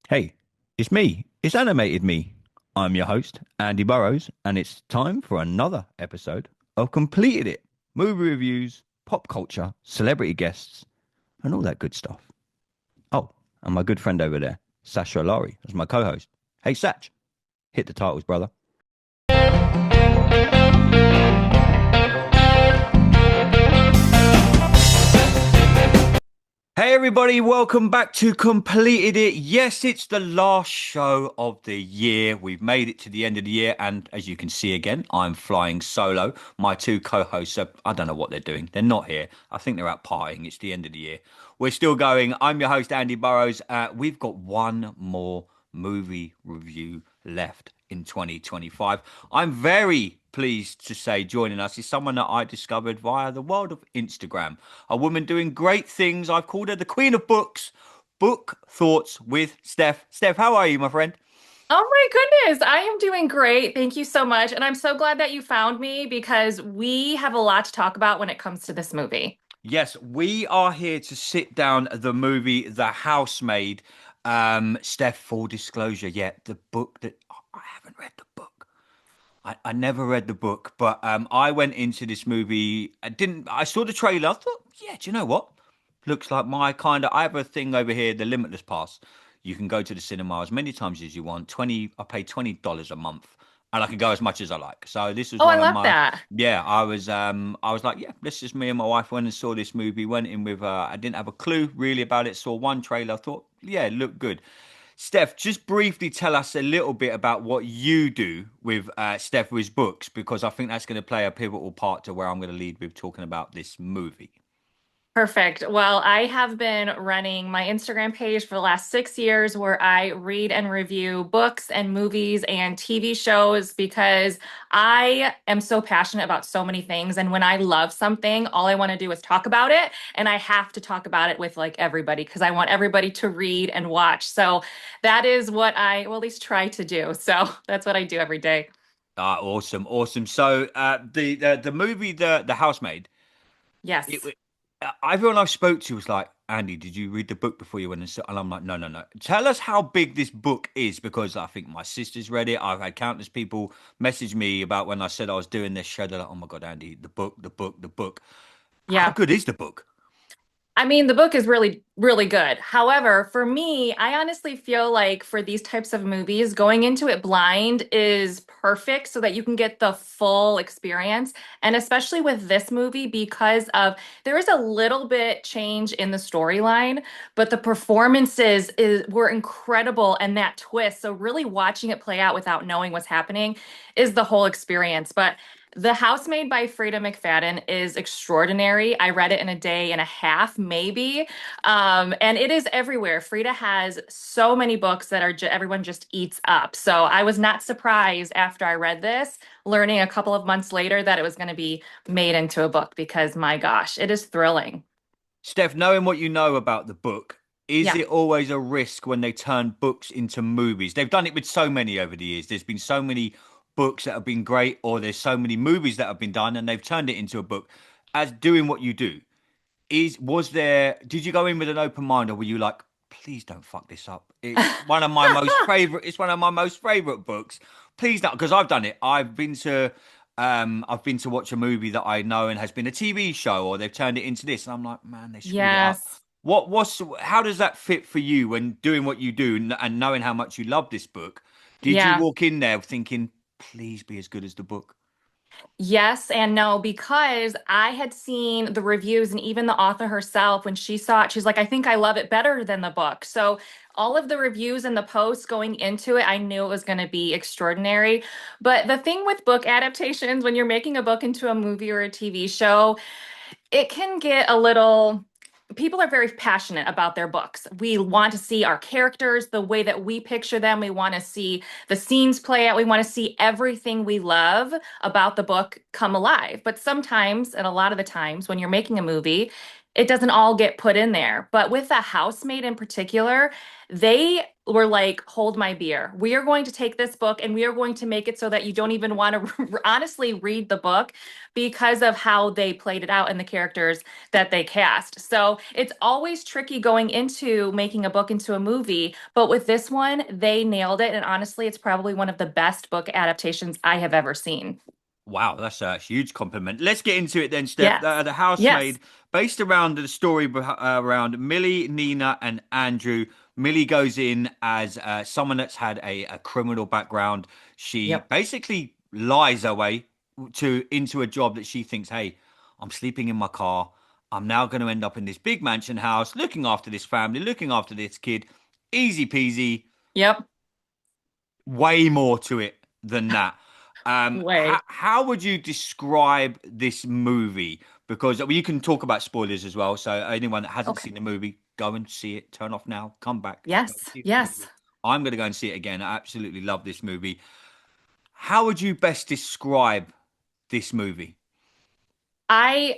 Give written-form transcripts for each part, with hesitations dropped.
Hey, it's me. It's animated me. I'm your host, Andy Burrows, and it's time for another episode of Completed It. Movie reviews, pop culture, celebrity guests, and all that good stuff. Oh, and my good friend over there, Sasha Alari, as my co-host. Hey, Satch, hit the titles, brother. Hey everybody, welcome back to Completed It. Yes, it's the last show of the year. We've made it to the end of the year, and as you can see again, I'm flying solo. My two co-hosts I don't know what they're doing. They're not here. I think they're out partying. It's the end of the year. We're still going. I'm your host, Andy Burrows. We've got one more movie review left in 2025. I'm very pleased to say joining us is someone that I discovered via the world of Instagram. A woman doing great things. I've called her the Queen of Books. Book Thoughts with Steph. Steph, how are you, my friend? Oh my goodness, I am doing great. Thank you so much. And I'm so glad that you found me because we have a lot to talk about when it comes to this movie. Yes, we are here to sit down the movie The Housemaid. Steph, full disclosure, yeah, the book that I haven't read the book. I never read the book, but I went into this movie. I saw the trailer. I thought, yeah, do you know what? Looks like my kind of. I have a thing over here, the Limitless Pass. You can go to the cinema as many times as you want. I pay $20 a month, and I can go as much as I like. So this was Oh, I one of love my. that. Yeah, I was like, yeah, this is me and my wife went and saw this movie. Went in with. I didn't have a clue really about it. Saw one trailer. Thought, yeah, it looked good. Steph, just briefly tell us a little bit about what you do with Steph with books, because I think that's going to play a pivotal part to where I'm going to lead with talking about this movie. Perfect. Well, I have been running my Instagram page for the last 6 years where I read and review books and movies and TV shows because I am so passionate about so many things. And when I love something, all I want to do is talk about it. And I have to talk about it with like everybody because I want everybody to read and watch. So that is what I, well, at least try to do. So that's what I do every day. Ah, awesome, awesome. So the movie the Housemaid. It, Yes. everyone I've spoke to was like, Andy, did you read the book before you went and and I'm like, no, no, no. Tell us how big this book is, because I think my sister's read it. I've had countless people message me about when I said I was doing this show. They're like, oh my God, Andy, the book, the book, the book. How Yeah. good is the book? I mean, the book is really, really good. However, for me, I honestly feel like for these types of movies, going into it blind is perfect so that you can get the full experience. And especially with this movie, because of there is a little bit change in the storyline, but the were incredible and that twist. So really watching it play out without knowing what's happening is the whole experience. But the Housemaid by Frida McFadden is extraordinary. I read it in a day and a half, maybe. And it is everywhere. Frida has so many books that everyone just eats up. So I was not surprised after I read this, learning a couple of months later that it was going to be made into a book because my gosh, it is thrilling. Steph, knowing what you know about the book, is Yeah. it always a risk when they turn books into movies? They've done it with so many over the years. There's been so many books that have been great, or there's so many movies that have been done and they've turned it into a book. As doing what you do, did you go in with an open mind, or were you like, please don't fuck this up? It's one of my most favorite books. Please don't, because I've done it. I've been to watch a movie that I know and has been a TV show, or they've turned it into this, and I'm like, man, they screwed it up. Yes. How does that fit for you when doing what you do and knowing how much you love this book? Did you Yeah. walk in there thinking, please be as good as the book? Yes and no, because I had seen the reviews and even the author herself, when she saw it, she's like, I think I love it better than the book. So all of the reviews and the posts going into it, I knew it was going to be extraordinary. But the thing with book adaptations, when you're making a book into a movie or a TV show, it can get a little people are very passionate about their books. We want to see our characters the way that we picture them. We want to see the scenes play out. We want to see everything we love about the book come alive. But sometimes, and a lot of the times, when you're making a movie, it doesn't all get put in there. But with the housemaid in particular, they were like, hold my beer. We are going to take this book and we are going to make it so that you don't even want to honestly read the book because of how they played it out and the characters that they cast. So it's always tricky going into making a book into a movie. But with this one, they nailed it. And honestly, it's probably one of the best book adaptations I have ever seen. Wow, that's a huge compliment. Let's get into it then, Steph. Yes. The Yes. Housemaid, based around the story around Millie, Nina, and Andrew. Millie goes in as someone that's had a criminal background. She Yep. basically lies her way to into a job that she thinks, hey, I'm sleeping in my car. I'm now going to end up in this big mansion house, looking after this family, looking after this kid. Easy peasy. Yep. Way more to it than that. Way. How would you describe this movie? Because you can talk about spoilers as well. So anyone that hasn't Okay. seen the movie, go and see it. Turn off now. Come back. Go and Yes. see this Yes. movie. I'm going to go and see it again. I absolutely love this movie. How would you best describe this movie?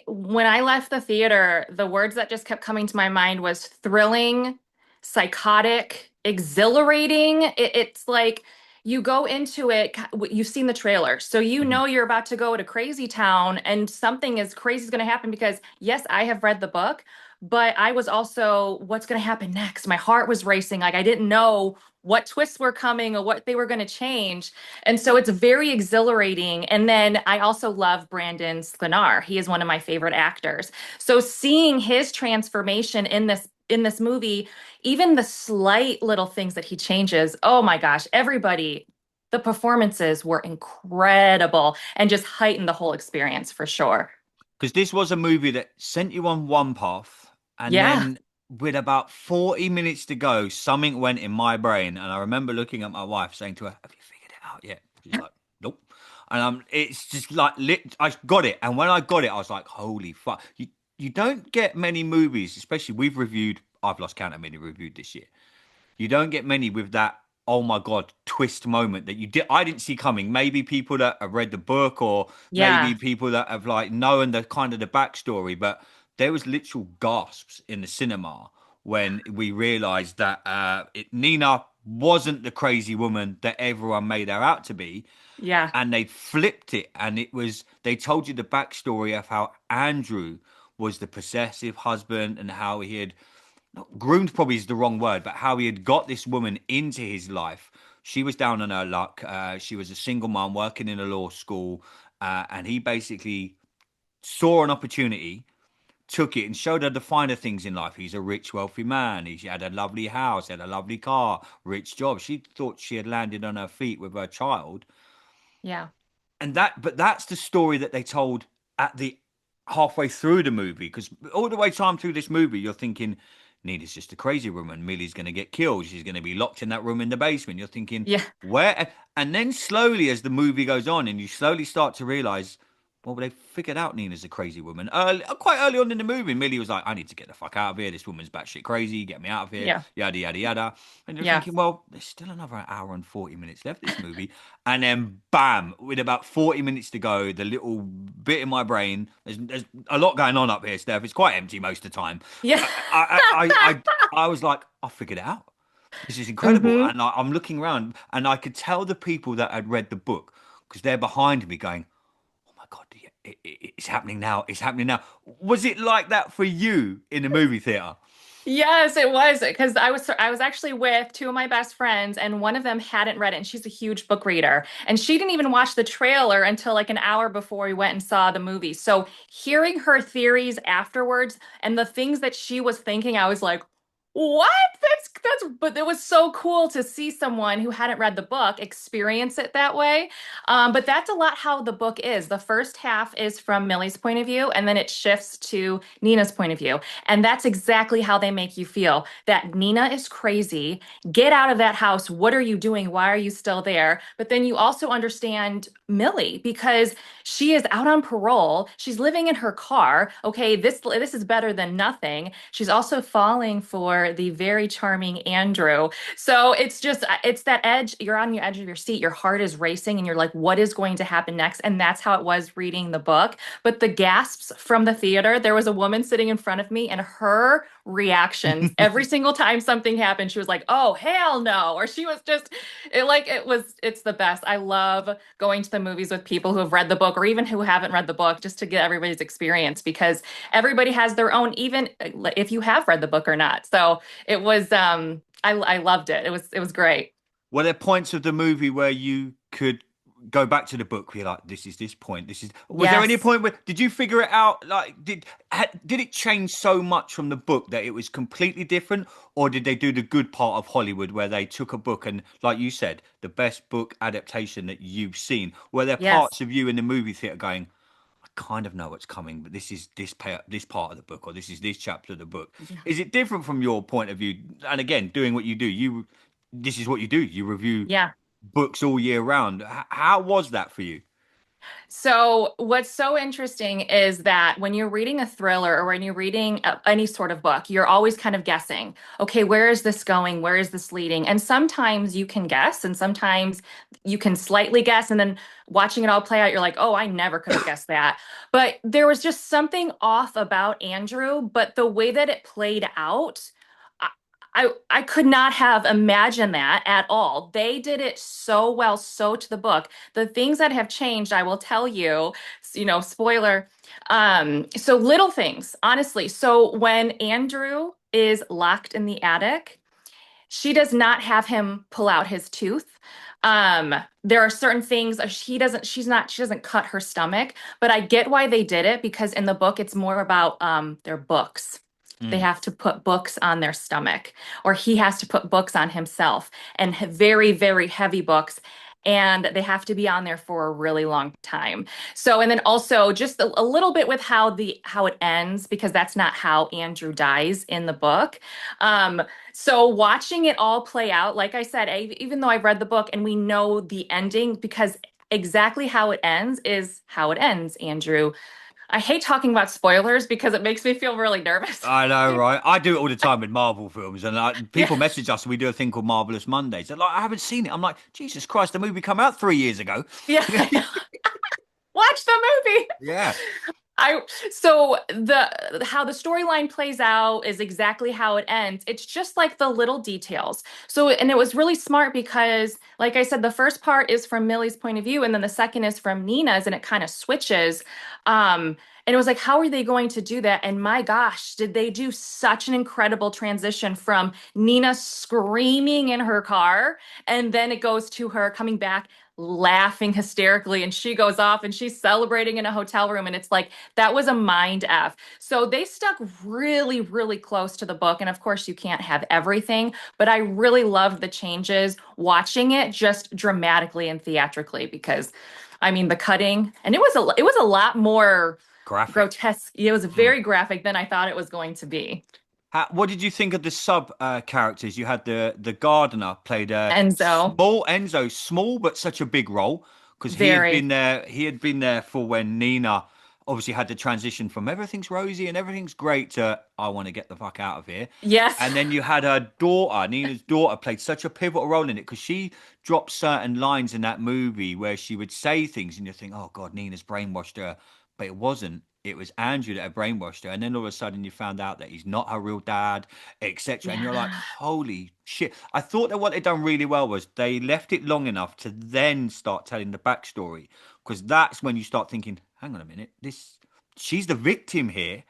When I left the theater, the words that just kept coming to my mind was thrilling, psychotic, exhilarating. It's like you go into it, you've seen the trailer, so you Mhm. know you're about to go to crazy town and something is crazy is going to happen because, yes, I have read the book, but I was also, what's going to happen next? My heart was racing. Like I didn't know what twists were coming or what they were going to change. And so it's very exhilarating. And then I also love Brandon Sklenar. He is one of my favorite actors. So seeing his transformation in this movie, even the slight little things that he changes, oh my gosh, everybody, the performances were incredible and just heightened the whole experience for sure. Because this was a movie that sent you on one path, and Yeah. then with about 40 minutes to go, something went in my brain. And I remember looking at my wife saying to her, have you figured it out yet? She's like, nope. And it's just like, I got it. And when I got it, I was like, holy fuck. You don't get many movies, especially I've lost count how many we reviewed this year. You don't get many with that, oh my God, twist moment that I didn't see coming. Maybe people that have read the book, or maybe Yeah. people that have like known the kind of the backstory, but there was literal gasps in the cinema when we realized that Nina wasn't the crazy woman that everyone made her out to be, Yeah. and they flipped it, and they told you the backstory of how Andrew was the possessive husband, and how he had not groomed, probably is the wrong word, but how he had got this woman into his life. She was down on her luck. She was a single mom working in a law school, and he basically saw an opportunity, took it, and showed her the finer things in life. He's a rich, wealthy man. He had a lovely house, had a lovely car, rich job. She thought she had landed on her feet with her child, Yeah. but that's the story that they told at the halfway through the movie, because all the way time through this movie you're thinking Nina's just a crazy woman, Millie's going to get killed, she's going to be locked in that room in the basement. You're thinking, Yeah. where? And then slowly, as the movie goes on, and you slowly start to realize, well, they figured out Nina's a crazy woman quite early on in the movie. Millie was like, I need to get the fuck out of here, this woman's batshit crazy, get me out of here, Yeah. yada yada yada. And you're Yeah. thinking, well, there's still another hour and 40 minutes left this movie. And then, bam, with about 40 minutes to go, the little bit in my brain, there's a lot going on up here, Steph. It's quite empty most of the time. Yeah. I was like, I figured it out. This is incredible. hmm And I'm looking around, and I could tell the people that had read the book, because they're behind me going, oh my God, yeah, it's happening now. It's happening now. Was it like that for you in the movie theater? Yes, it was because I was actually with two of my best friends and one of them hadn't read it and she's a huge book reader and she didn't even watch the trailer until like an hour before we went and saw the movie. So hearing her theories afterwards and the things that she was thinking, I was like, "What? That's but it was so cool to see someone who hadn't read the book experience it that way." But that's a lot how the book is. The first half is from Millie's point of view and then it shifts to Nina's point of view. And that's exactly how they make you feel that Nina is crazy. Get out of that house. What are you doing? Why are you still there? But then you also understand Millie because she is out on parole. She's living in her car. Okay, this is better than nothing. She's also falling for are the very charming Andrew. So it's just, it's that edge. You're on the edge of your seat. Your heart is racing and you're like, what is going to happen next? And that's how it was reading the book. But the gasps from the theater, there was a woman sitting in front of me and her reactions every single time something happened, she was like, oh, hell no. Or she was just, it's the best. I love going to the movies with people who have read the book or even who haven't read the book just to get everybody's experience because everybody has their own, even if you have read the book or not. So it was, I loved it. It was great. Were there points of the movie where you could go back to the book where you're like, this is this point, this is was there any Yes. point where did you figure it out? Like did it change so much from the book that it was completely different? Or did they do the good part of Hollywood where they took a book and, like you said, the best book adaptation that you've seen? Were there Yes. parts of you in the movie theater going, I kind of know what's coming, but this is this part of the book, or this is this chapter of the book. Yeah. Is it different from your point of view? And again, doing what you do, you this is what you do. You review Yeah. books all year round. How was that for you? So, what's so interesting is that when you're reading a thriller or when you're reading any sort of book, you're always kind of guessing, okay, where is this going? Where is this leading? And sometimes you can guess, and sometimes you can slightly guess. And then watching it all play out, you're like, oh, I never could have guessed that. But there was just something off about Andrew, but the way that it played out, I, I could not have imagined that at all. They did it so well, so to the book. The things that have changed, I will tell you, spoiler. So little things, honestly. So when Andrew is locked in the attic, she does not have him pull out his tooth. There are certain things she doesn't cut her stomach, but I get why they did it because in the book it's more about their books. They Mm. have to put books on their stomach, or he has to put books on himself, and very, very heavy books. And they have to be on there for a really long time. So, and then also just a little bit with how it ends, because that's not how Andrew dies in the book. Um, so watching it all play out, like I said, even though I've read the book and we know the ending, because exactly how it ends is how it ends, Andrew. I hate talking about spoilers because it makes me feel really nervous. I know, right? I do it all the time with Marvel films, and Yeah, people message us. And we do a thing called Marvelous Mondays. They're like, I haven't seen it. I'm like, Jesus Christ, the movie come out 3 years ago. yeah, I know. Watch the movie. Yeah, I so the how the storyline plays out is exactly how it ends. It's just like the little details. So and it was really smart because like I said, the first part is from Millie's point of view and then the second is from Nina's and it kind of switches. And it was like, how are they going to do that? And my gosh, did they do such an incredible transition from Nina screaming in her car and then it goes to her coming back laughing hysterically and she goes off and she's celebrating in a hotel room and it's like that was a mind F. So they stuck really, really close to the book. And of course, you can't have everything, but I really loved the changes watching it just dramatically and theatrically because I mean the cutting and it was a lot more graphic. grotesque. It was Mm. very graphic than I thought it was going to be. What did you think of the sub characters? You had the gardener played Enzo, small Enzo, small but such a big role because he had been very. there. He had been there for when Nina obviously had the transition from everything's rosy and everything's great to I want to get the fuck out of here. Yes. And then you had her daughter, Nina's daughter, played such a pivotal role in it because she dropped certain lines in that movie where she would say things, and you think, "Oh God, Nina's brainwashed her," but it wasn't. It was Andrew that had brainwashed her, and then all of a sudden you found out that he's not her real dad, etc. And you're like, Yeah. "Holy shit!" I thought that what they'd done really well was they left it long enough to then start telling the backstory, because that's when you start thinking, "Hang on a minute, this she's the victim here."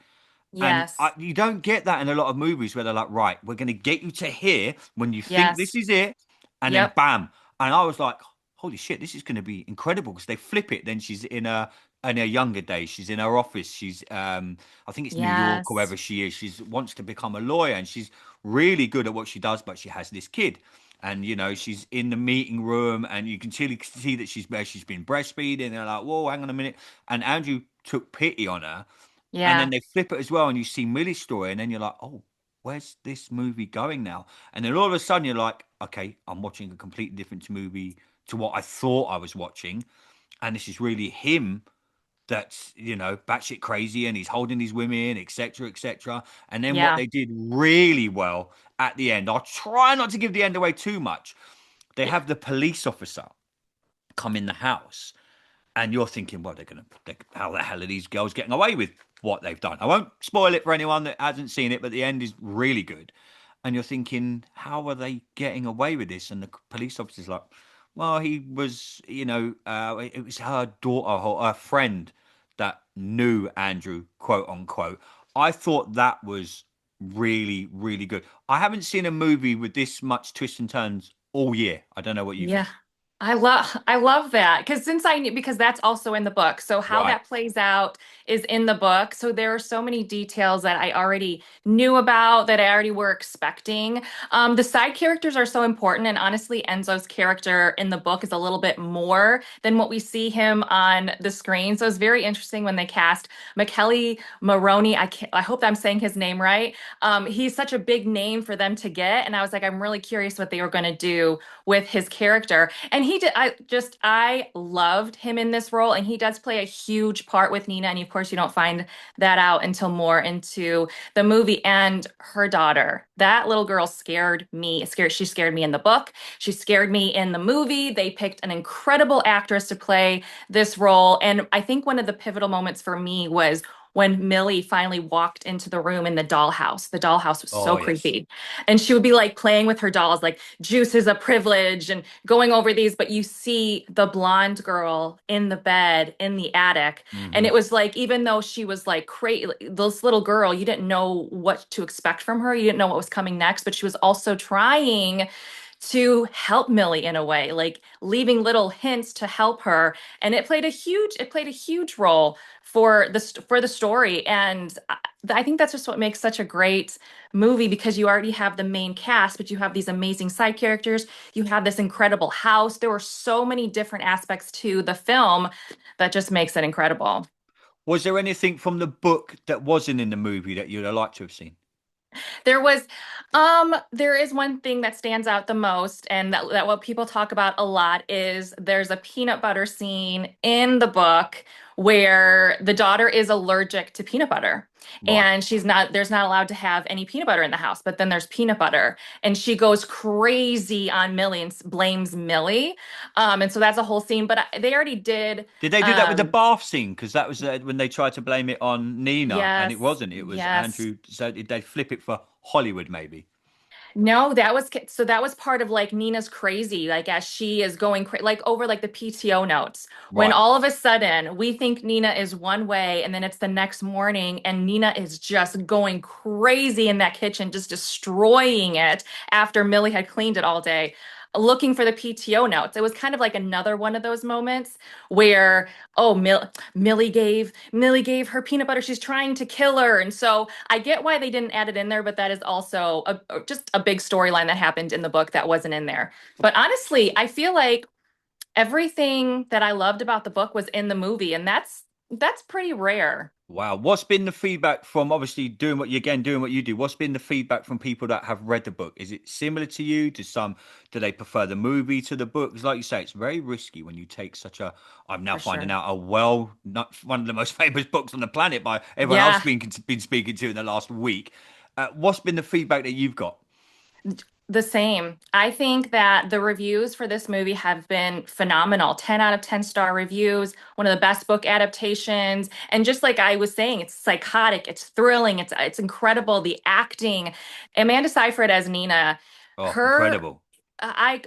And Yes. you don't get that in a lot of movies where they're like, right, we're going to get you to here when you think this Yes. is it, and then Yep. bam. And I was like, holy shit, this is going to be incredible because they flip it. Then she's in her younger days. She's in her office. She's I think it's New York or Yes. wherever she is. She's wants to become a lawyer and she's really good at what she does, but she has this kid. And she's in the meeting room, and you can see that she's been breastfeeding. And they're like, "Whoa, hang on a minute!" And Andrew took pity on her, and then Yeah. they flip it as well, and you see Millie's story, and then you're like, oh, where's this movie going now? And then all of a sudden you're like, okay, I'm watching a completely different movie to what I thought I was watching, and this is really him that's batshit crazy and he's holding these women, etc., etc. And then what Yeah. they did really well at the end, I'll try not to give the end away too much. They Yeah. have the police officer come in the house, and you're thinking, well, how the hell are these girls getting away with what they've done? I won't spoil it for anyone that hasn't seen it, but the end is really good. And you're thinking, how are they getting away with this? And the police officer's like, well, he was, it was her daughter or her friend that knew Andrew, quote unquote. I thought that was really, really good. I haven't seen a movie with this much twists and turns all year. I don't know what you Yeah. think. I love that because since I knew because that's also in the book. So how Right. that plays out is in the book. So there are so many details that I already knew about that I already were expecting. The side characters are so important, and honestly, Enzo's character in the book is a little bit more than what we see him on the screen. So it's very interesting when they cast McKelly Maroney. I hope I'm saying his name right. He's such a big name for them to get, and I was like, I'm really curious what they were going to do with his character. And he did, I loved him in this role. And he does play a huge part with Nina. And of course, you don't find that out until more into the movie. And her daughter, that little girl scared me. She scared me in the book. She scared me in the movie. They picked an incredible actress to play this role. And I think one of the pivotal moments for me was when Millie finally walked into the room in the dollhouse. The dollhouse was so Oh, yes. creepy. And she would be like playing with her dolls, like juice is a privilege and going over these. But you see the blonde girl in the bed in the attic. And it Hmm. was like, even though she was like crazy, this little girl, you didn't know what to expect from her. You didn't know what was coming next, but she was also trying to help Millie in a way, like leaving little hints to help her. And it played a huge role for the story. And I think that's just what makes such a great movie because you already have the main cast, but you have these amazing side characters. You have this incredible house. There were so many different aspects to the film that just makes it incredible. Was there anything from the book that wasn't in the movie that you'd have liked to have seen? There is one thing that stands out the most, and that what people talk about a lot is there's a peanut butter scene in the book where the daughter is allergic to peanut butter. Right. And there's not allowed to have any peanut butter in the house, but then there's peanut butter. And she goes crazy on Millie and blames Millie. And so that's a whole scene, but they already did. Did they do that with the Um, bath scene? Because that was when they tried to blame it on Nina, and it yes, wasn't. It was yes. Andrew. So did they flip it for Hollywood, maybe? No, that was part of like Nina's crazy, like as she is going like over like the PTO notes. When Right. all of a sudden we think Nina is one way and then it's the next morning and Nina is just going crazy in that kitchen, just destroying it after Millie had cleaned it all day, looking for the PTO notes. It was kind of like another one of those moments where, oh, Millie gave her peanut butter. She's trying to kill her. And so I get why they didn't add it in there, but that is also just a big storyline that happened in the book that wasn't in there. But honestly, I feel like everything that I loved about the book was in the movie, and that's pretty rare. Wow. What's been the feedback from obviously doing what you do? What's been the feedback from people that have read the book? Is it similar to you? Do they prefer the movie to the book? Because like you say, it's very risky when you take such a, I'm now For finding sure. out not one of the most famous books on the planet by everyone else Yeah. been speaking to in the last week. What's been the feedback that you've got? The same. I think that the reviews for this movie have been phenomenal. 10 out of 10 star reviews, one of the best book adaptations. And just like I was saying, it's psychotic, it's thrilling, it's incredible. The acting. Amanda Seyfried as Nina, Oh, her incredible.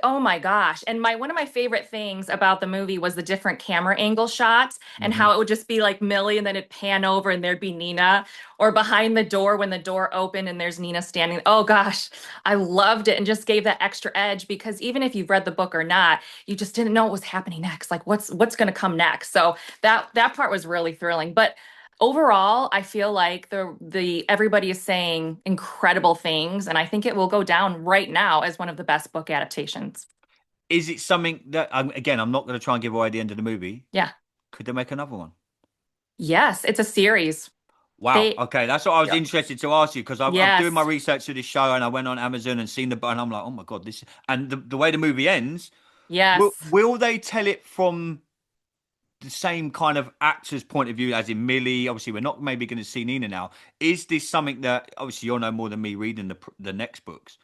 oh my gosh. And my one of my favorite things about the movie was the different camera angle shots and Hmm. how it would just be like Millie and then it'd pan over and there'd be Nina or behind the door when the door opened and there's Nina standing. Oh gosh, I loved it and just gave that extra edge because even if you've read the book or not, you just didn't know what was happening next. Like what's going to come next. So that part was really thrilling. But overall, I feel like the everybody is saying incredible things, and I think it will go down right now as one of the best book adaptations. Is it something that, again, I'm not going to try and give away the end of the movie. Yeah. Could they make another one? Yes, it's a series. Wow. They, Okay, that's what I was yeah. interested to ask you because I'm doing my Yes. research for this show and I went on Amazon and seen and I'm like, oh my God, the way the movie ends, will Yes. will they tell it from the same kind of actor's point of view as in Millie? Obviously, we're not maybe going to see Nina now. Is this something that obviously you'll know more than me reading the next books?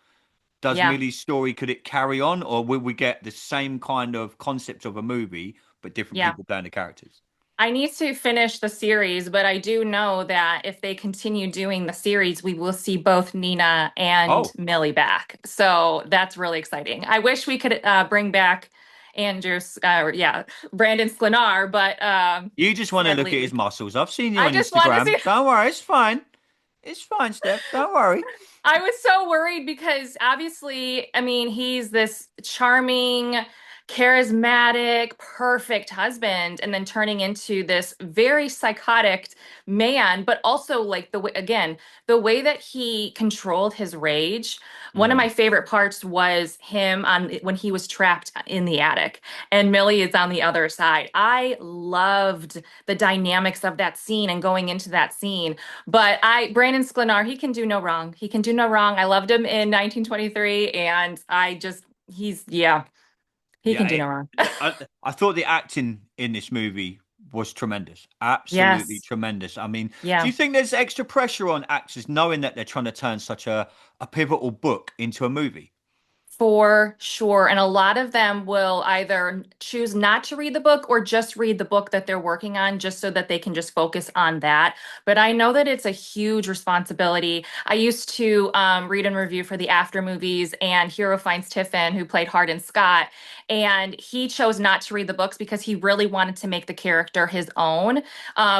Does Yeah. Millie's story could it carry on, or will we get the same kind of concept of a movie but different Yeah. people playing the characters? I need to finish the series, but I do know that if they continue doing the series, we will see both Nina and Oh, Millie back. So that's really exciting. I wish we could bring back yeah, Brandon Sklenar, but you just want to look sadly at we his can. muscles. I've seen you I on just want to see. Instagram. Don't worry, it's fine. It's fine, Steph. Don't worry. I was so worried because obviously, I mean, he's this charming, charismatic, perfect husband, and then turning into this very psychotic man, but also like the way, again, the way that he controlled his rage. One of Mm, my favorite parts was him on when he was trapped in the attic and Millie is on the other side. I loved the dynamics of that scene and going into that scene. But Brandon Sklenar, he can do no wrong. He can do no wrong. I loved him in 1923, and yeah, he can yeah, do no wrong. I thought the acting in this movie was tremendous. Absolutely Yes. tremendous. I mean, do Yeah. you think there's extra pressure on actors knowing that they're trying to turn such a pivotal book into a movie? For sure. And a lot of them will either choose not to read the book or just read the book that they're working on just so that they can just focus on that. But I know that it's a huge responsibility. I used to read and review for the after movies, and Hero finds Tiffin, who played Hardin Scott, and he chose not to read the books because he really wanted to make the character his own,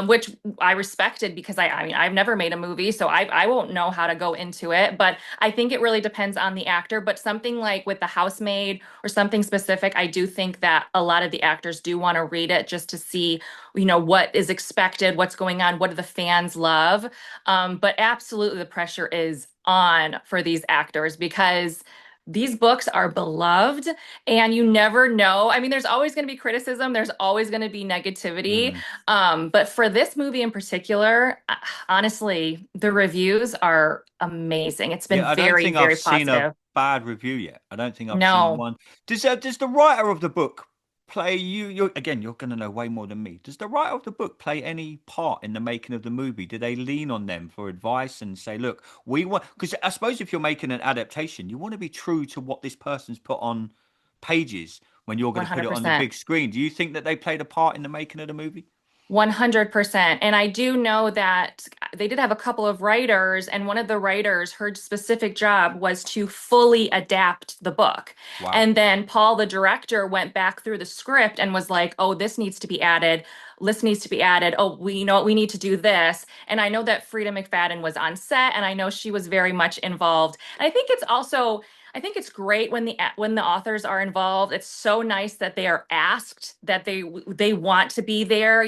which I respected because I mean, I've never made a movie, so I won't know how to go into it. But I think it really depends on the actor, but something like with the Housemaid or something specific, I do think that a lot of the actors do want to read it just to see, what is expected, what's going on, what do the fans love. But absolutely, the pressure is on for these actors because these books are beloved and you never know. I mean, there's always going to be criticism, there's always going to be negativity. Mm. But for this movie in particular, honestly, the reviews are amazing. It's been Yeah, I don't very, think I've very seen a positive. bad review yet. I don't think I've seen No, one. Does the writer of the book play you're going to know way more than me. Does the writer of the book play any part in the making of the movie? Do they lean on them for advice and say, "Look, we want," because I suppose if you're making an adaptation, you want to be true to what this person's put on pages when you're going to put it on the 100%. big screen. Do you think that they played a part in the making of the movie? 100%. And I do know that they did have a couple of writers, and one of the writers, her specific job was to fully adapt the book. Wow. And then Paul, the director, went back through the script and was like, oh, this needs to be added. This needs to be added. Oh, you know what? We need to do this. And I know that Frida McFadden was on set, and I know she was very much involved. And I think it's great when the authors are involved. It's so nice that they are asked, that they want to be there.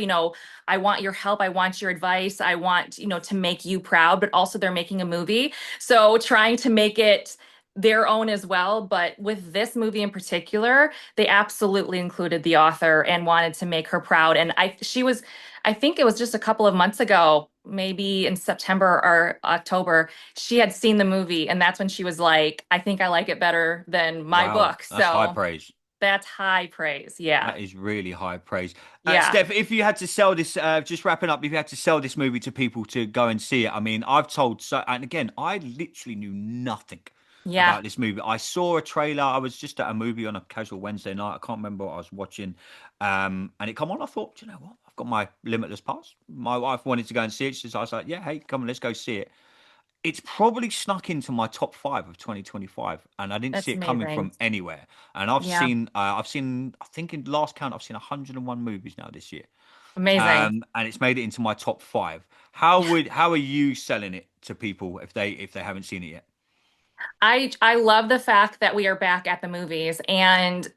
I want your help. I want your advice. I want, to make you proud, but also they're making a movie. So trying to make it their own as well. But with this movie in particular, they absolutely included the author and wanted to make her proud. And I think it was just a couple of months ago, maybe in September or October, she had seen the movie. And that's when she was like, I think I like it better than my Wow. book. That's high So praise. that's high praise. Yeah. That is really high praise. Yeah. Steph, if you had to sell this, just wrapping up, if you had to sell this movie to people to go and see it, I mean, I've told so, and again, I literally knew nothing Yeah. about this movie. I saw a trailer. I was just at a movie on a casual Wednesday night. I can't remember what I was watching. And it come on. I thought, "Do you know what? I've got my limitless pass. My wife wanted to go and see it. So I was like, yeah, hey, come on, let's go see it. It's probably snuck into my top five of 2025, and I didn't see That's it coming amazing. from anywhere. And Yeah. I've seen, I think in last count, I've seen 101 movies now this year, Amazing. and it's made it into my top five. How are you selling it to people if they haven't seen it yet? I love the fact that we are back at the movies, and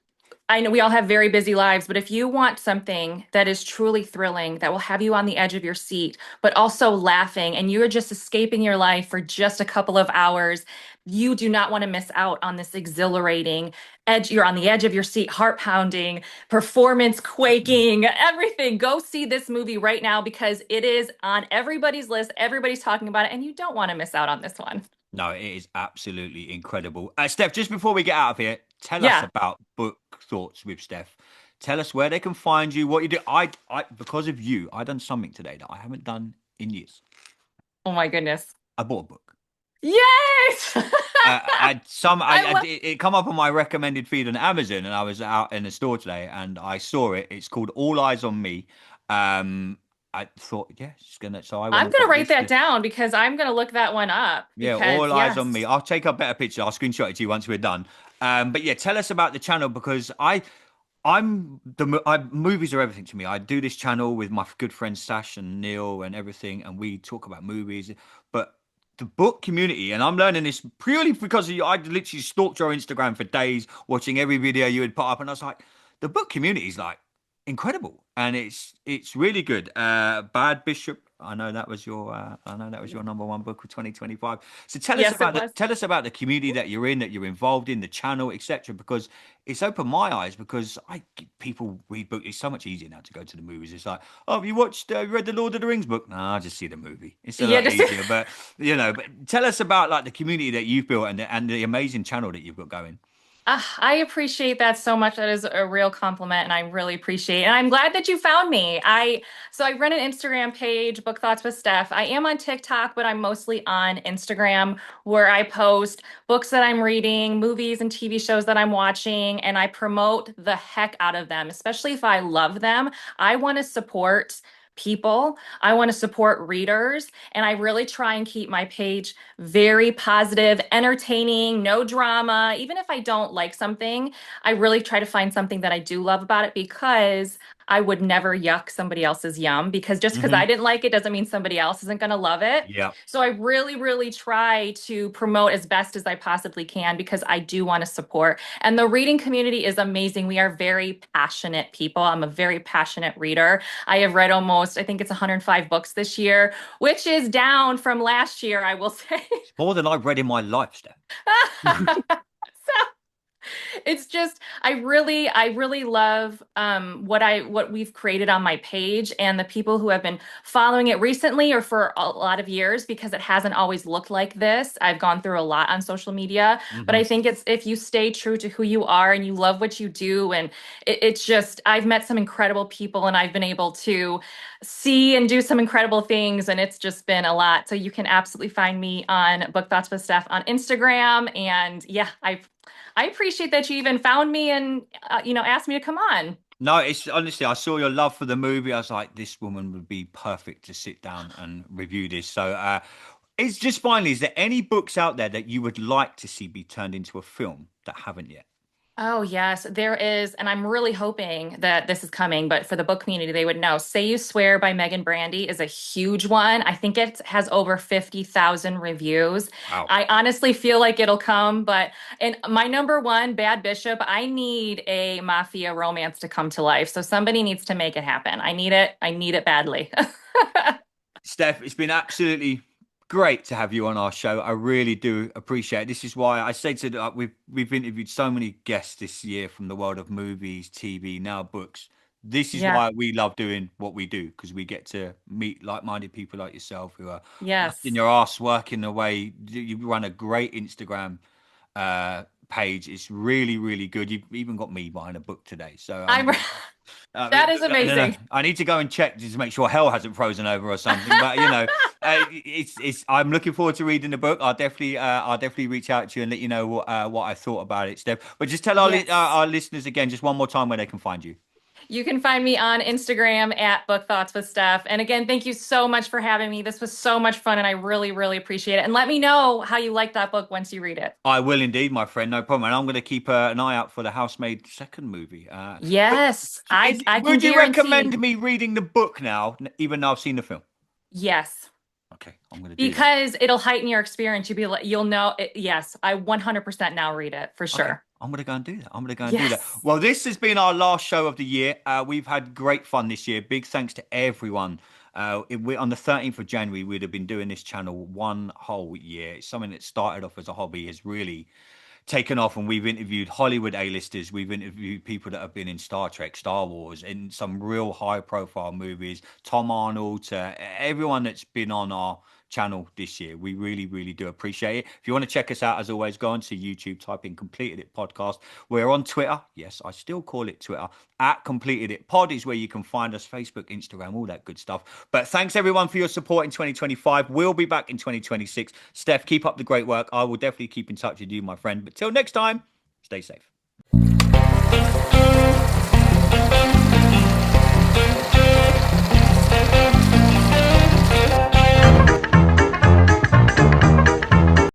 I know we all have very busy lives, but if you want something that is truly thrilling, that will have you on the edge of your seat, but also laughing, and you're just escaping your life for just a couple of hours, you do not want to miss out on this exhilarating edge. You're on the edge of your seat, heart pounding, performance quaking, everything. Go see this movie right now because it is on everybody's list. Everybody's talking about it, and you don't want to miss out on this one. No, it is absolutely incredible. Steph, just before we get out of here, tell us Yeah. about book thoughts with Steph. Tell us where they can find you, what you do. Because of you, I done something today that I haven't done in years. Oh my goodness. I bought a book. Yes. I love It come up on my recommended feed on Amazon, and I was out in the store today, and I saw it. It's called All Eyes on Me. I thought, yeah, it's gonna. So I went I'm and gonna bought write this. that down because I'm gonna look that one up Yeah, because all eyes on me. yes. I'll take a better picture. I'll screenshot it to you once we're done. But yeah, tell us about the channel because movies are everything to me. I do this channel with my good friends Sash and Neil and everything, and we talk about movies. But the book community, and I'm learning this purely because of you. I literally stalked your Instagram for days, watching every video you had put up, and I was like, the book community is like incredible, and it's really good. Bad Bishop. I know that was your number one book of 2025. So Yes, it was. tell us about the community that you're in, that you're involved in, the channel, etc. Because it's opened my eyes because people read books. It's so much easier now to go to the movies. It's like, oh, have you read the Lord of the Rings book? No, I'll just see the movie. It's a Yeah, lot just easier. But but tell us about like the community that you've built and the amazing channel that you've got going. I appreciate that so much. That is a real compliment, and I really appreciate it. And I'm glad that you found me. I run an Instagram page, Book Thoughts with Steph. I am on TikTok, but I'm mostly on Instagram where I post books that I'm reading, movies and TV shows that I'm watching, and I promote the heck out of them, especially if I love them. I want to support people. I want to support readers, and I really try and keep my page very positive, entertaining, no drama. Even if I don't like something, I really try to find something that I do love about it because I would never yuck somebody else's yum because just because I Hmm. didn't like it doesn't mean somebody else isn't going to love it. Yeah. So I really, really try to promote as best as I possibly can because I do want to support. And the reading community is amazing. We are very passionate people. I'm a very passionate reader. I have read almost, I think it's 105 books this year, which is down from last year, I will say. It's more than I've read in my life, Steph. So it's just I really love what we've created on my page and the people who have been following it recently or for a lot of years because it hasn't always looked like this. I've gone through a lot on social media, but I Hmm. think it's if you stay true to who you are and you love what you do and it's just I've met some incredible people and I've been able to see and do some incredible things and it's just been a lot. So you can absolutely find me on Book Thoughts with Steph on Instagram and yeah, I appreciate that you even found me and asked me to come on. No, it's honestly, I saw your love for the movie. I was like, this woman would be perfect to sit down and review this. So, it's just finally, is there any books out there that you would like to see be turned into a film that haven't yet? Oh, yes, there is. And I'm really hoping that this is coming, but for the book community, they would know. Say You Swear by Megan Brandy is a huge one. I think it has over 50,000 reviews. Wow. I honestly feel like it'll come, but and my number one, Bad Bishop, I need a mafia romance to come to life. So somebody needs to make it happen. I need it. I need it badly. Steph, it's been absolutely great to have you on our show. I really do appreciate it. This is why I say to we've interviewed so many guests this year from the world of movies, TV, now books. This is Yeah. why we love doing what we do because we get to meet like-minded people like yourself who are busting Yes. your ass working away. You run a great Instagram page. It's really, really good. You've even got me buying a book today. So I'm that is no, amazing. I need to go and check just to make sure hell hasn't frozen over or something. But it's. I'm looking forward to reading the book. I'll definitely reach out to you and let you know what I thought about it, Steph. But just tell Yes. our listeners again, just one more time where they can find you. You can find me on Instagram at Book Thoughts with Steph. And again, thank you so much for having me. This was so much fun and I really, really appreciate it. And let me know how you like that book once you read it. I will indeed, my friend. No problem. And I'm going to keep an eye out for the Housemaid second movie. But Yes, I can would you recommend guarantee. me reading the book now, even though I've seen the film? Yes, Okay, I'm going to do that. because it'll heighten your experience. You'll know it, yes, I 100% now read it for Okay, sure. I'm gonna go and do that. I'm gonna go and do that. Yes. Well, this has been our last show of the year. We've had great fun this year. Big thanks to everyone. On the 13th of January, we'd have been doing this channel one whole year. It's something that started off as a hobby, has really taken off, and we've interviewed Hollywood A-listers. We've interviewed people that have been in Star Trek, Star Wars, in some real high-profile movies. Tom Arnold, to everyone that's been on our channel this year. We really, really do appreciate it. If you want to check us out, as always, go onto YouTube, type in Completed It Podcast. We're on Twitter. Yes, I still call it Twitter. At Completed It Pod is where you can find us, Facebook, Instagram, all that good stuff. But thanks everyone for your support in 2025. We'll be back in 2026. Steph, keep up the great work. I will definitely keep in touch with you, my friend. But till next time, stay safe.